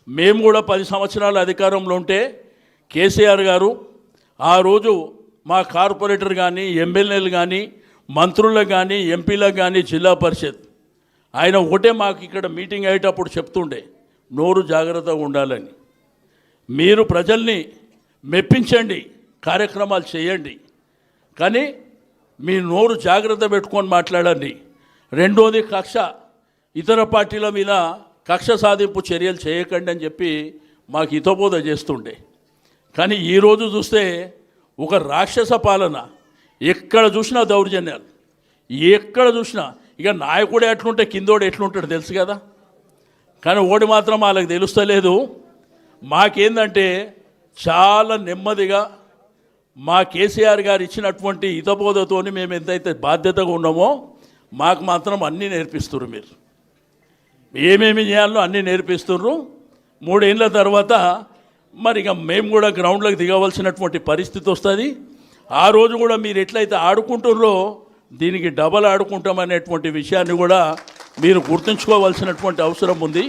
మేము కూడా 10 సంవత్సరాల అధికారంలో ఉంటే కేసీఆర్ గారు ఆ రోజు మా కార్పొరేటర్ కానీ ఎమ్మెల్యేలు కానీ మంత్రులకు కానీ ఎంపీలకు కానీ జిల్లా పరిషత్ ఆయన ఒకటే మాకు ఇక్కడ మీటింగ్ అయ్యేటప్పుడు చెప్తుండే, నోరు జాగ్రత్తగా ఉండాలని. మీరు ప్రజల్ని మెప్పించండి, కార్యక్రమాలు చేయండి, కానీ మీ నోరు జాగ్రత్త పెట్టుకొని మాట్లాడండి. రెండోది ఇతర పార్టీల మీద కక్ష సాధింపు చర్యలు చేయకండి అని చెప్పి మాకు హితబోధ చేస్తుండే. కానీ ఈరోజు చూస్తే ఒక రాక్షస పాలన, ఎక్కడ చూసినా దౌర్జన్యాలు, ఎక్కడ చూసినా. ఇక నాయకుడే ఎట్లుంటే కిందోడు ఎట్లుంటాడు తెలుసు కదా. కానీ ఓడి మాత్రం వాళ్ళకి తెలుస్తలేదు. మాకేందంటే చాలా నెమ్మదిగా మా కేసీఆర్ గారు ఇచ్చినటువంటి హితబోధతోని మేము ఎంతైతే బాధ్యతగా ఉన్నామో మాకు మాత్రం అన్నీ నేర్పిస్తున్నారు. మీరు ఏమేమి చేయాలో అన్నీ నేర్పిస్తున్నారు. 3 ఏళ్ళ తర్వాత మరి ఇక మేము కూడా గ్రౌండ్లోకి దిగవలసినటువంటి పరిస్థితి వస్తుంది. ఆ రోజు కూడా మీరు ఎట్లయితే ఆడుకుంటున్నారో దీనికి డబల్ ఆడుకుంటామనేటువంటి విషయాన్ని కూడా మీరు గుర్తుంచుకోవాల్సినటువంటి అవసరం ఉంది.